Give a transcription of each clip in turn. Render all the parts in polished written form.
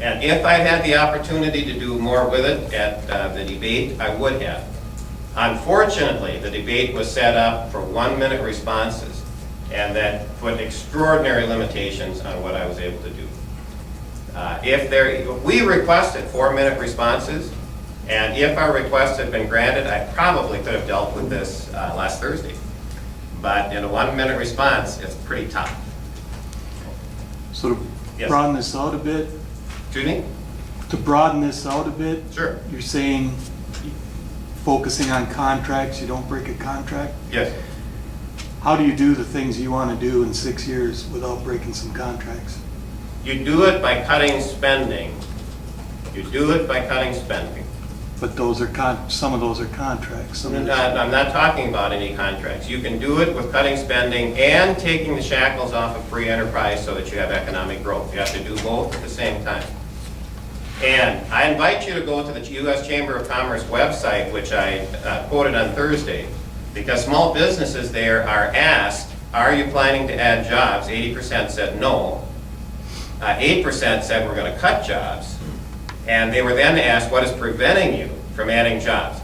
And if I'd had the opportunity to do more with it at the debate, I would have. Unfortunately, the debate was set up for 1-minute responses, and that put extraordinary limitations on what I was able to do. We requested 4-minute responses, and if our request had been granted, I probably could have dealt with this last Thursday. But in a 1-minute response, it's pretty tough. So to Yes. broaden this out a bit, Excuse me? to broaden this out a bit, Sure. you're saying focusing on contracts, you don't break a contract? Yes. How do you do the things you want to do in 6 years without breaking some contracts? You do it by cutting spending. You do it by cutting spending. But those are some of those are contracts. Some of I'm not talking about any contracts. You can do it with cutting spending and taking the shackles off of free enterprise so that you have economic growth. You have to do both at the same time. And I invite you to go to the U.S. Chamber of Commerce website, which I quoted on Thursday, because small businesses there are asked, are you planning to add jobs? 80% said no. 8% said we're going to cut jobs. And they were then asked, what is preventing you from adding jobs?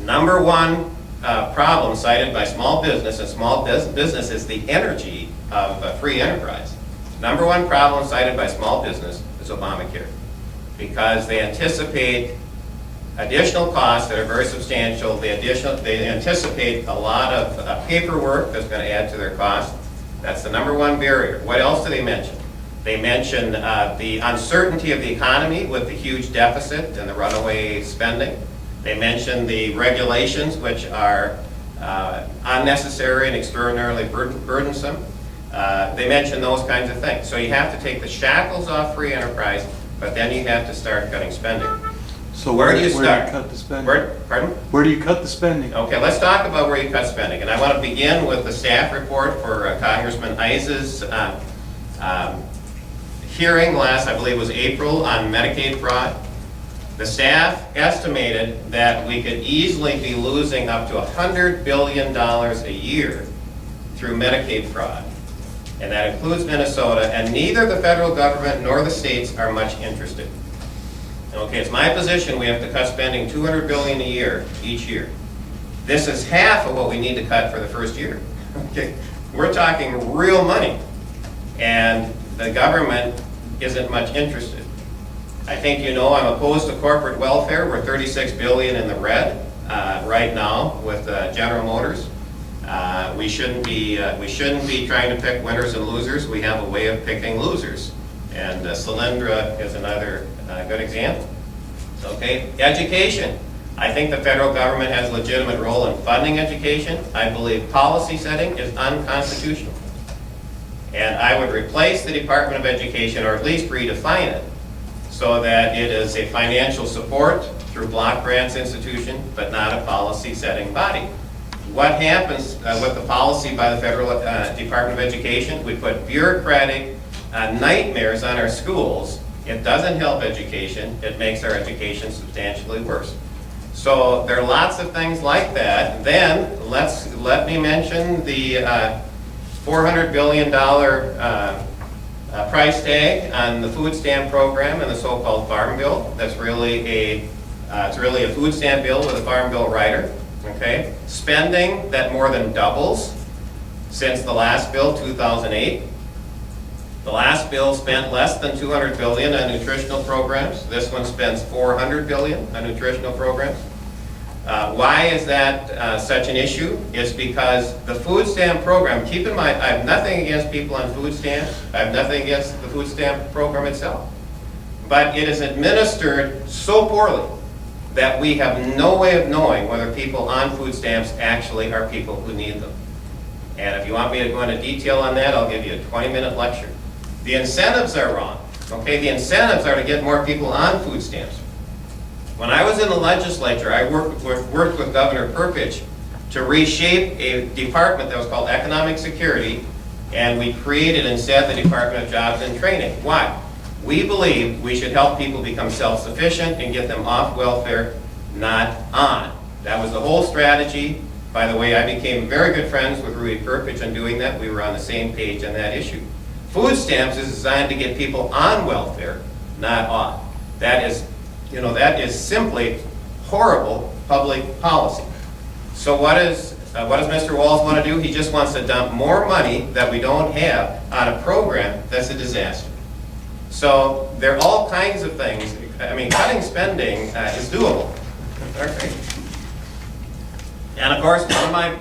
Number one problem cited by small business, and small business is the energy of free enterprise. Number one problem cited by small business is Obamacare, because they anticipate additional costs that are very substantial. They anticipate a lot of paperwork that's going to add to their cost. That's the number one barrier. What else do they mention? They mention the uncertainty of the economy with the huge deficit and the runaway spending. They mention the regulations, which are unnecessary and extraordinarily burdensome. They mention those kinds of things. So you have to take the shackles off free enterprise, but then you have to start cutting spending. So where do you start? Where do you cut the spending? Pardon? Where do you cut the spending? Okay, let's talk about where you cut spending. And I want to begin with the staff report for Congressman Ise's hearing last, I believe it was April, on Medicaid fraud. The staff estimated that we could easily be losing up to $100 billion a year through Medicaid fraud. And that includes Minnesota, and neither the federal government nor the states are much interested. Okay, it's my position we have to cut spending $200 billion a year, each year. This is half of what we need to cut for the first year. Okay, we're talking real money, and the government isn't much interested. I think you know I'm opposed to corporate welfare. We're $36 billion in the red right now with General Motors. We shouldn't be trying to pick winners and losers. We have a way of picking losers, and Solyndra is another good example. Okay, education. I think the federal government has a legitimate role in funding education. I believe policy setting is unconstitutional. And I would replace the Department of Education, or at least redefine it, so that it is a financial support through block grants institution, but not a policy setting body. What happens with the policy by the Federal Department of Education? We put bureaucratic nightmares on our schools. It doesn't help education. It makes our education substantially worse. So there are lots of things like that. Then let me mention the $400 billion price tag on the food stamp program and the so-called Farm Bill. That's really it's really a food stamp bill with a Farm Bill rider. Okay, spending that more than doubles since the last bill, 2008. The last bill spent less than $200 billion on nutritional programs. This one spends $400 billion on nutritional programs. Why is that such an issue? It's because the food stamp program, keep in mind, I have nothing against people on food stamps. I have nothing against the food stamp program itself. But it is administered so poorly that we have no way of knowing whether people on food stamps actually are people who need them. And if you want me to go into detail on that, I'll give you a 20-minute lecture. The incentives are wrong. Okay, the incentives are to get more people on food stamps. When I was in the legislature, I worked with Governor Perpich to reshape a department that was called Economic Security, and we created instead the Department of Jobs and Training. Why? We believe we should help people become self-sufficient and get them off welfare, not on. That was the whole strategy. By the way, I became very good friends with Rudy Perpich in doing that. We were on the same page on that issue. Food stamps is designed to get people on welfare, not ought. That is, that is simply horrible public policy. So what does Mr. Walls want to do? He just wants to dump more money that we don't have on a program that's a disaster. So there are all kinds of things. I mean, cutting spending is doable. Okay. And of course,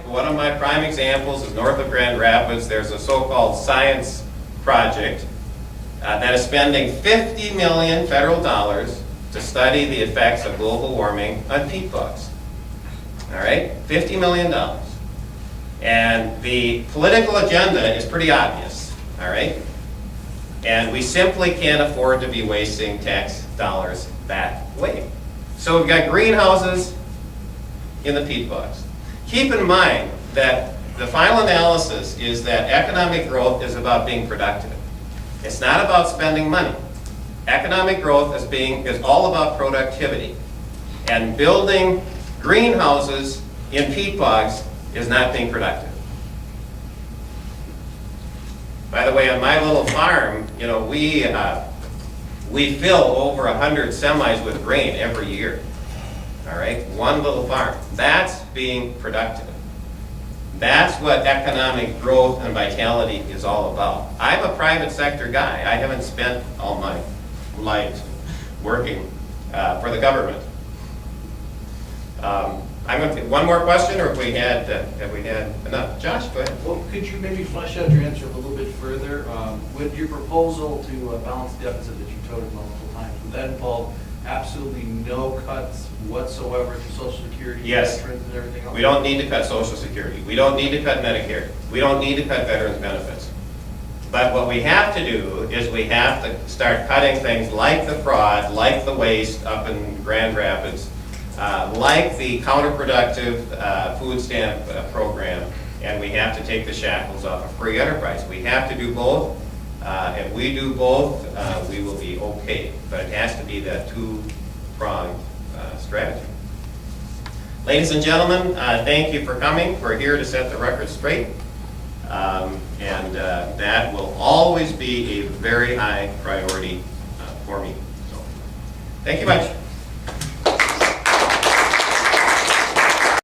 one of my prime examples is north of Grand Rapids. There's a so-called science project that is spending $50 million federal dollars to study the effects of global warming on peat bugs. All right, $50 million. And the political agenda is pretty obvious. All right, and we simply can't afford to be wasting tax dollars that way. So we've got greenhouses in the peat bogs. Keep in mind that the final analysis is that economic growth is about being productive. It's not about spending money. Economic growth is all about productivity. And building greenhouses in peat bogs is not being productive. By the way, on my little farm, we fill over 100 semis with grain every year. All right, one little farm. That's being productive. That's what economic growth and vitality is all about. I'm a private sector guy. I haven't spent all my life working for the government. I'm going to take one more question, or have we had enough? Josh, go ahead. Well, could you maybe flesh out your answer a little bit further? With your proposal to balance the deficit that you've touted multiple times, would that involve absolutely no cuts whatsoever to Social Security, Yes. veterans, and everything else? We don't need to cut Social Security. We don't need to cut Medicare. We don't need to cut veterans benefits. But what we have to do is we have to start cutting things like the fraud, like the waste up in Grand Rapids, like the counterproductive food stamp program, and we have to take the shackles off of free enterprise. We have to do both. If we do both, we will be okay. But it has to be that two-pronged strategy. Ladies and gentlemen, thank you for coming. We're here to set the record straight. And that will always be a very high priority for me. So, thank you much.